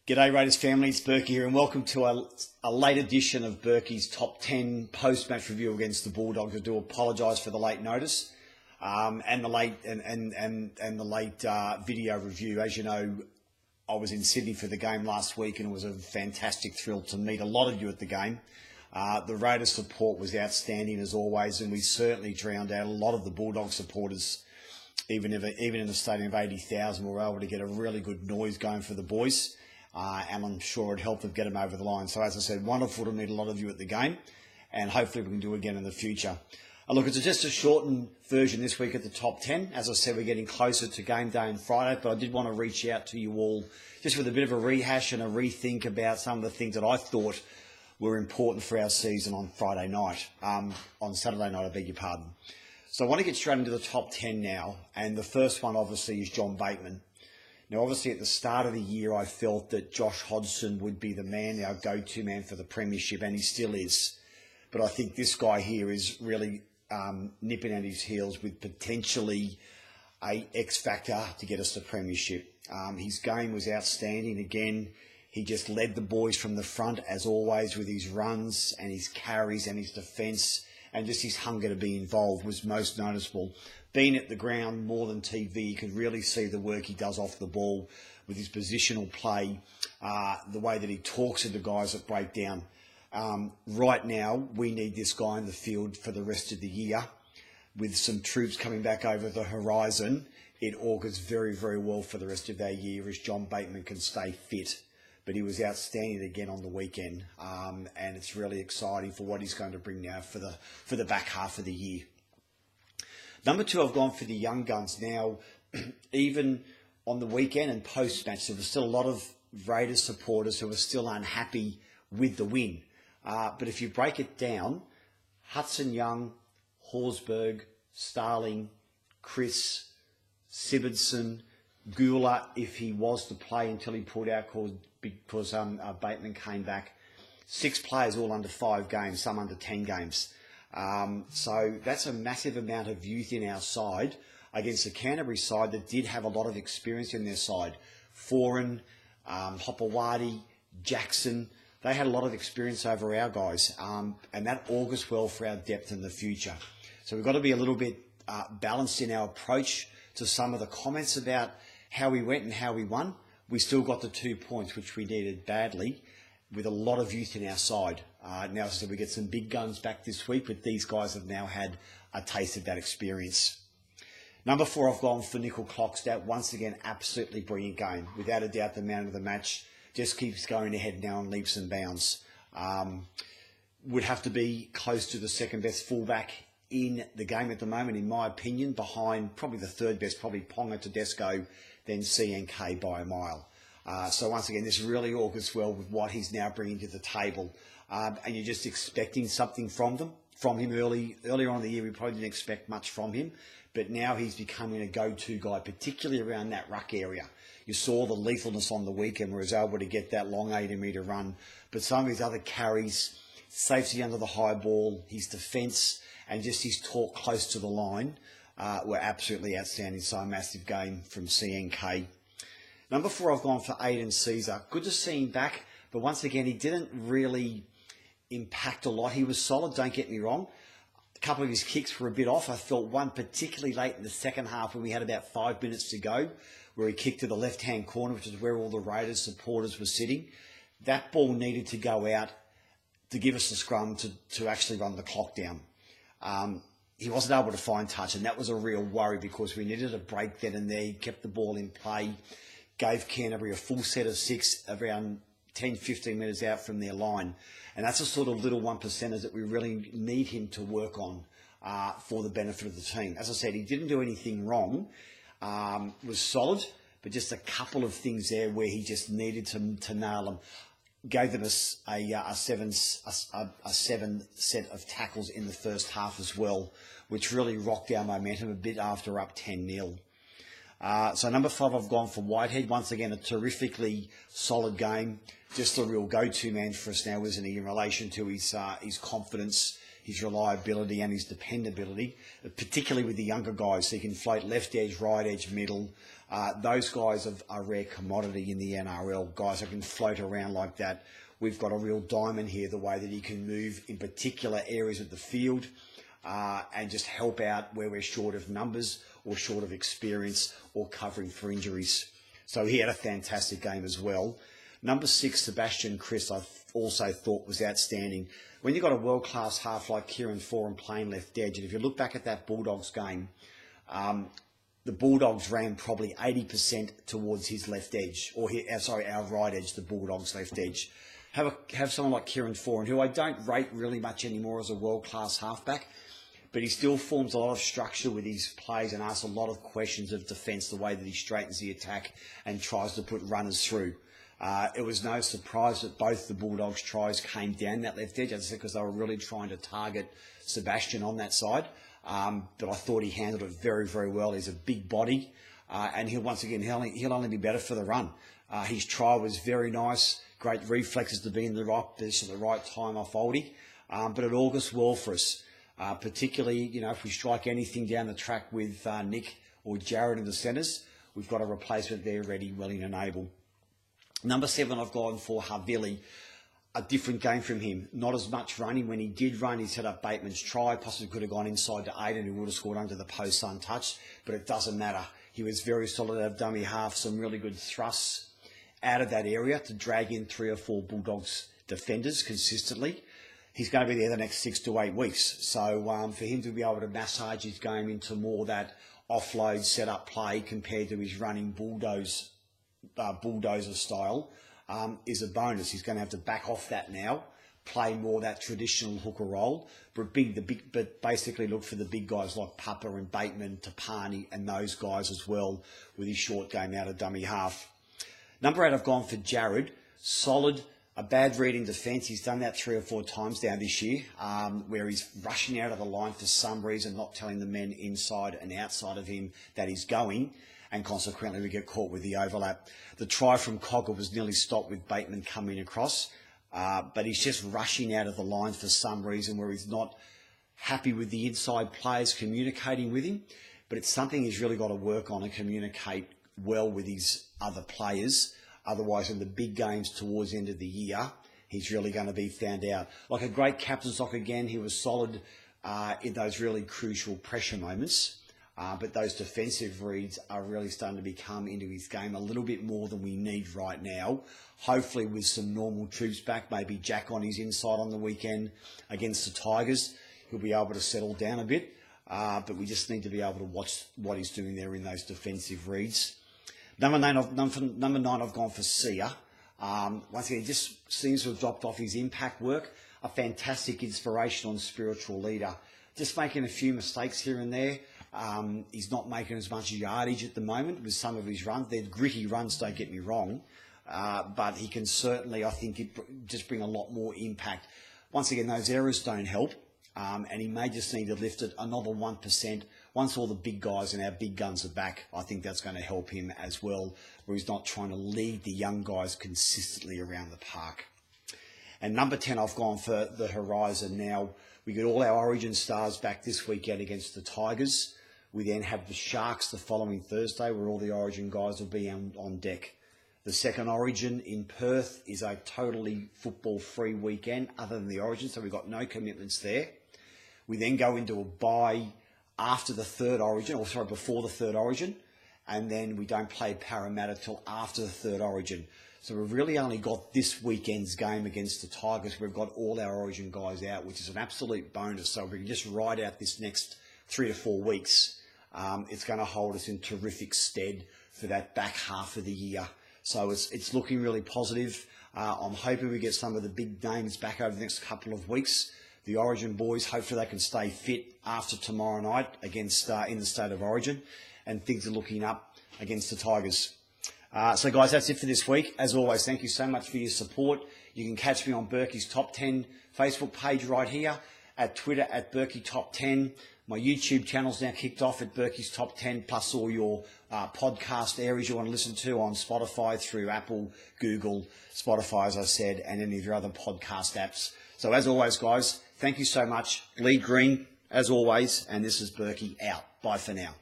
G'day Raiders family, it's Bourkey here and welcome to a late edition of Bourkey's Top 10 post-match review against the Bulldogs. I do apologise for the late notice and the late video review. As you know, I was in Sydney for the game last week and it was a fantastic thrill to meet a lot of you at the game. The Raiders support was outstanding as always, and we certainly drowned out a lot of the Bulldog supporters. Even in a stadium of 80,000, we were able to get a really good noise going for the boys. And I'm sure it helped them get them over the line. So as I said, wonderful to meet a lot of you at the game, and hopefully we can do it again in the future. Look, it's just a shortened version this week at the top 10. As I said, we're getting closer to game day on Friday, but I did want to reach out to you all just with a bit of a rehash and a rethink about some of the things that I thought were important for our season on Friday night, on Saturday night, I beg your pardon. So I want to get straight into the top 10 now, and the first one obviously is John Bateman. Now, obviously, at the start of the year, I felt that Josh Hodgson would be the man, our go-to man for the premiership, and he still is. But I think this guy here is really nipping at his heels with potentially a X-factor to get us the premiership. His game was outstanding again. He just led the boys from the front, as always, with his runs and his carries and his defence, and just his hunger to be involved was most noticeable. Being at the ground more than TV, you could really see the work he does off the ball with his positional play, the way that he talks to the guys that break down. Right now, we need this guy in the field for the rest of the year. With some troops coming back over the horizon, it augurs very, very well for the rest of our year as John Bateman can stay fit. But he was outstanding again on the weekend, and it's really exciting for what he's going to bring now for the back half of the year. Number 2, I've gone for the young guns. Now, even on the weekend and post-match, there was still a lot of Raiders supporters who were still unhappy with the win. But if you break it down, Hudson Young, Horsburgh, Starling, Chris, Sibbertson, Gula, if he was to play until he pulled out because Bateman came back. 6 players all under 5 games, some under 10 games. So that's a massive amount of youth in our side against the Canterbury side that did have a lot of experience in their side. Foran, Hopewadi, Jackson, they had a lot of experience over our guys, and that augurs well for our depth in the future. So we've got to be a little bit balanced in our approach to some of the comments about how we went and how we won. We still got the 2 points, which we needed badly, with a lot of youth in our side. Now, so we get some big guns back this week, but these guys have now had a taste of that experience. Number 4, I've gone for Nickel Clockstadt. Once again, absolutely brilliant game. Without a doubt, the man of the match just keeps going ahead now in leaps and bounds. Would have to be close to the second best fullback in the game at the moment, in my opinion, behind probably the third best, probably Ponga Tedesco, then CNK by a mile. So once again, this really augurs well with what he's now bringing to the table. And you're just expecting something from him earlier on in the year. We probably didn't expect much from him, but now he's becoming a go-to guy, particularly around that ruck area. You saw the lethalness on the weekend where he was able to get that long 80-metre run, but some of his other carries, safety under the high ball, his defence, and just his talk close to the line were absolutely outstanding. So a massive game from CNK. Number 4, I've gone for Aiden Caesar. Good to see him back, but once again, he didn't really impact a lot. He was solid, don't get me wrong. A couple of his kicks were a bit off. I felt one particularly late in the second half when we had about 5 minutes to go, where he kicked to the left-hand corner, which is where all the Raiders supporters were sitting. That ball needed to go out to give us the scrum to actually run the clock down. He wasn't able to find touch, and that was a real worry because we needed a break then and there. He kept the ball in play, gave Canterbury a full set of 6 around 10, 15 metres out from their line. And that's the sort of little 1%ers that we really need him to work on for the benefit of the team. As I said, he didn't do anything wrong, was solid, but just a couple of things there where he just needed to nail them. Gave them a seven set of tackles in the first half as well, which really rocked our momentum a bit after up 10-0. So number 5, I've gone for Whitehead. Once again, a terrifically solid game. Just a real go-to man for us now, isn't he, in relation to his confidence, his reliability and his dependability, particularly with the younger guys. So he can float left edge, right edge, middle. Those guys are a rare commodity in the NRL. Guys that can float around like that. We've got a real diamond here, the way that he can move in particular areas of the field and just help out where we're short of numbers or short of experience or covering for injuries. So he had a fantastic game as well. Number 6, Sebastian Kris, I also thought was outstanding. When you've got a world-class half like Kieran Foran playing left edge, and if you look back at that Bulldogs game, the Bulldogs ran probably 80% towards his left edge, or our right edge, the Bulldogs' left edge. Have someone like Kieran Foran, who I don't rate really much anymore as a world-class halfback, but he still forms a lot of structure with his plays and asks a lot of questions of defence, the way that he straightens the attack and tries to put runners through. It was no surprise that both the Bulldogs' tries came down that left edge, as I said, because they were really trying to target Sebastian on that side. But I thought he handled it very, very well. He's a big body, and he'll only be better for the run. His try was very nice, great reflexes to be in the right position at the right time off Oldie, but it augurs well for us, particularly if we strike anything down the track with Nick or Jared in the centres, we've got a replacement there ready, willing and able. Number 7, I've gone for Havili. A different game from him. Not as much running. When he did run, he set up Bateman's try. Possibly could have gone inside to Aiden, who would have scored under the post untouched, but it doesn't matter. He was very solid out of dummy half, some really good thrusts out of that area to drag in 3 or 4 Bulldogs defenders consistently. He's going to be there the next 6 to 8 weeks. So for him to be able to massage his game into more that offload set-up play compared to his running bulldozer style, is a bonus. He's going to have to back off that now, play more that traditional hooker role, but basically look for the big guys like Papa and Bateman, Tapani, and those guys as well with his short game out of dummy half. Number 8, I've gone for Jared. Solid, a bad read in defence. He's done that 3 or 4 times down this year, where he's rushing out of the line for some reason, not telling the men inside and outside of him that he's going, and consequently we get caught with the overlap. The try from Cogger was nearly stopped with Bateman coming across, but he's just rushing out of the line for some reason where he's not happy with the inside players communicating with him, but it's something he's really got to work on and communicate well with his other players. Otherwise, in the big games towards the end of the year, he's really going to be found out. Like a great captain's lock again, he was solid in those really crucial pressure moments. But those defensive reads are really starting to become into his game a little bit more than we need right now. Hopefully with some normal troops back, maybe Jack on his inside on the weekend against the Tigers, he'll be able to settle down a bit. But we just need to be able to watch what he's doing there in those defensive reads. Number 9, I've gone for Sia. Once again, he just seems to have dropped off his impact work. A fantastic inspirational and spiritual leader. Just making a few mistakes here and there. He's not making as much yardage at the moment with some of his runs. They're gritty runs, don't get me wrong, but he can certainly, I think, just bring a lot more impact. Once again, those errors don't help, and he may just need to lift it another 1%. Once all the big guys and our big guns are back, I think that's going to help him as well, where he's not trying to lead the young guys consistently around the park. And number 10, I've gone for the Horizon now. We get all our Origin stars back this weekend against the Tigers. We then have the Sharks the following Thursday, where all the Origin guys will be on deck. The second Origin in Perth is a totally football-free weekend other than the Origin, so we've got no commitments there. We then go into a bye after the third Origin, before the third Origin, and then we don't play Parramatta till after the third Origin. So we've really only got this weekend's game against the Tigers. We've got all our Origin guys out, which is an absolute bonus. So if we can just ride out this next 3 to 4 weeks, it's going to hold us in terrific stead for that back half of the year. So it's looking really positive. I'm hoping we get some of the big names back over the next couple of weeks. The Origin boys, hopefully they can stay fit after tomorrow night against in the State of Origin, and things are looking up against the Tigers. So guys, that's it for this week. As always, thank you so much for your support. You can catch me on Bourkeys Top 10 Facebook page right here, at Twitter at Bourkey Top 10. My YouTube channel's now kicked off at Bourkeys Top 10, plus all your podcast areas you want to listen to on Spotify through Apple, Google, Spotify, as I said, and any of your other podcast apps. So as always, guys, thank you so much. Lead green, as always, and this is Bourkey out. Bye for now.